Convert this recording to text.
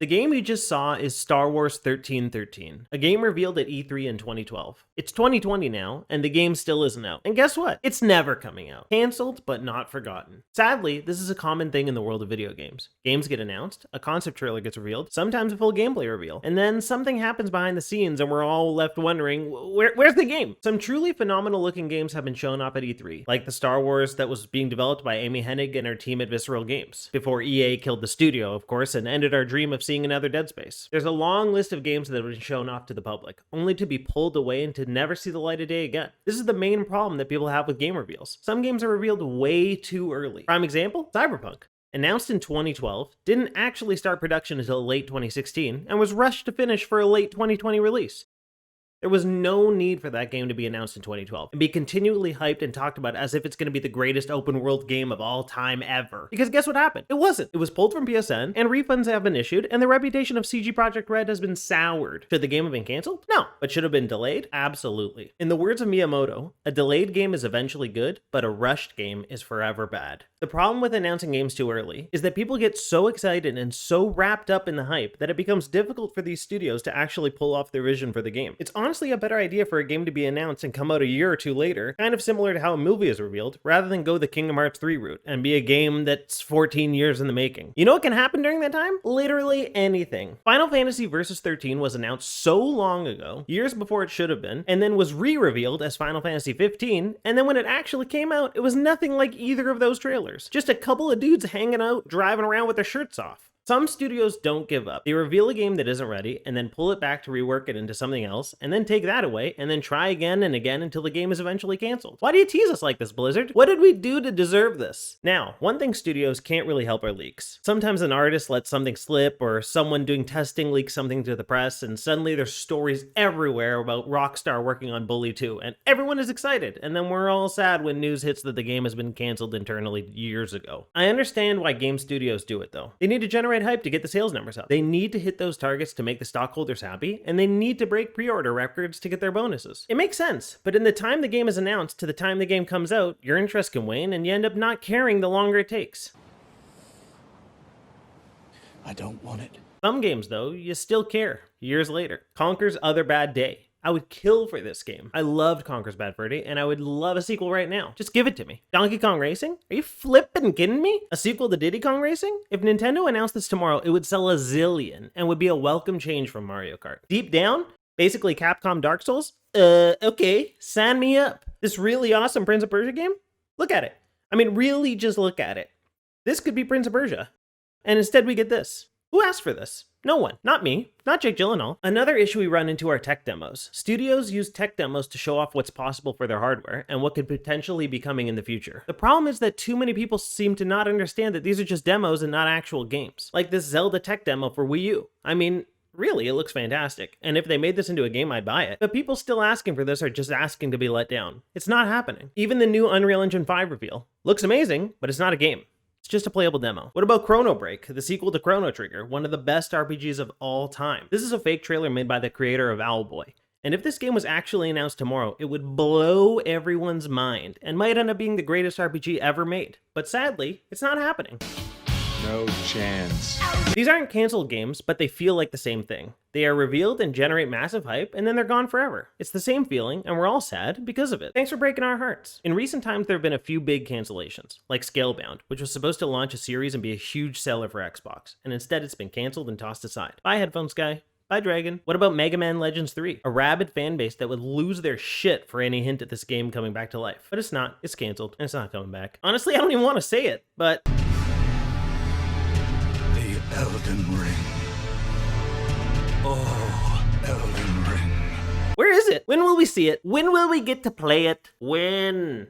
The game you just saw is Star Wars 1313, a game revealed at E3 in 2012. It's 2020 now, and the game still isn't out. And guess what? It's never coming out. Cancelled, but not forgotten. Sadly, this is a common thing in the world of video games. Games get announced, a concept trailer gets revealed, sometimes a full gameplay reveal, and then something happens behind the scenes and we're all left wondering, where's the game? Some truly phenomenal looking games have been shown off at E3, like the Star Wars that was being developed by Amy Hennig and her team at Visceral Games, before EA killed the studio, of course, and ended our dream of seeing another Dead Space. There's a long list of games that have been shown off to the public, only to be pulled away and to never see the light of day again. This is the main problem that people have with game reveals. Some games are revealed way too early. Prime example, Cyberpunk. Announced in 2012, didn't actually start production until late 2016, and was rushed to finish for a late 2020 release. There was no need for that game to be announced in 2012 and be continually hyped and talked about as if it's going to be the greatest open world game of all time ever. Because guess what happened? It wasn't. It was pulled from PSN, and refunds have been issued, and the reputation of CG Projekt Red has been soured. Should the game have been canceled? No. But should have been delayed? Absolutely. In the words of Miyamoto, a delayed game is eventually good, but a rushed game is forever bad. The problem with announcing games too early is that people get so excited and so wrapped up in the hype that it becomes difficult for these studios to actually pull off their vision for the game. It's honestly a better idea for a game to be announced and come out a year or two later, kind of similar to how a movie is revealed, rather than go the Kingdom Hearts 3 route and be a game that's 14 years in the making. You know what can happen during that time? Literally anything. Final Fantasy Versus 13 was announced so long ago, years before it should have been, and then was re-revealed as Final Fantasy 15, and then when it actually came out, it was nothing like either of those trailers. Just a couple of dudes hanging out, driving around with their shirts off. Some studios don't give up. They reveal a game that isn't ready and then pull it back to rework it into something else and then take that away and then try again and again until the game is eventually canceled. Why do you tease us like this, Blizzard? What did we do to deserve this? Now, one thing studios can't really help are leaks. Sometimes an artist lets something slip or someone doing testing leaks something to the press and suddenly there's stories everywhere about Rockstar working on Bully 2 and everyone is excited and then we're all sad when news hits that the game has been canceled internally years ago. I understand why game studios do it though. They need to generate hype to get the sales numbers up. They need to hit those targets to make the stockholders happy, and they need to break pre-order records to get their bonuses. It makes sense, but in the time the game is announced to the time the game comes out, your interest can wane and you end up not caring the longer it takes. I don't want it. Some games, though, you still care, years later. Conker's Other Bad Day. I would kill for this game. I loved Conker's Bad Fur Day, and I would love a sequel right now. Just give it to me. Donkey Kong Racing? Are you flippin' kidding me? A sequel to Diddy Kong Racing? If Nintendo announced this tomorrow, it would sell a zillion and would be a welcome change from Mario Kart. Deep down, basically Capcom Dark Souls? Okay, sign me up. This really awesome Prince of Persia game? Look at it. I mean, really just look at it. This could be Prince of Persia. And instead we get this. Who asked for this? No one. Not me. Not Jake Gyllenhaal. Another issue we run into are tech demos. Studios use tech demos to show off what's possible for their hardware and what could potentially be coming in the future. The problem is that too many people seem to not understand that these are just demos and not actual games. Like this Zelda tech demo for Wii U. I mean, really, it looks fantastic. And if they made this into a game, I'd buy it. But people still asking for this are just asking to be let down. It's not happening. Even the new Unreal Engine 5 reveal looks amazing, but it's not a game. It's just a playable demo. What about Chrono Break, the sequel to Chrono Trigger, one of the best RPGs of all time? This is a fake trailer made by the creator of Owlboy. And if this game was actually announced tomorrow, it would blow everyone's mind and might end up being the greatest RPG ever made. But sadly, it's not happening. No chance. These aren't canceled games, but they feel like the same thing. They are revealed and generate massive hype, and then they're gone forever. It's the same feeling, and we're all sad because of it. Thanks for breaking our hearts. In recent times, there have been a few big cancellations, like Scalebound, which was supposed to launch a series and be a huge seller for Xbox, and instead it's been canceled and tossed aside. Bye, Headphones Guy. Bye, Dragon. What about Mega Man Legends 3? A rabid fan base that would lose their shit for any hint at this game coming back to life. But it's not. It's canceled, and it's not coming back. Honestly, I don't even want to say it, but... Elden Ring. Oh, Elden Ring. Where is it? When will we see it? When will we get to play it? When?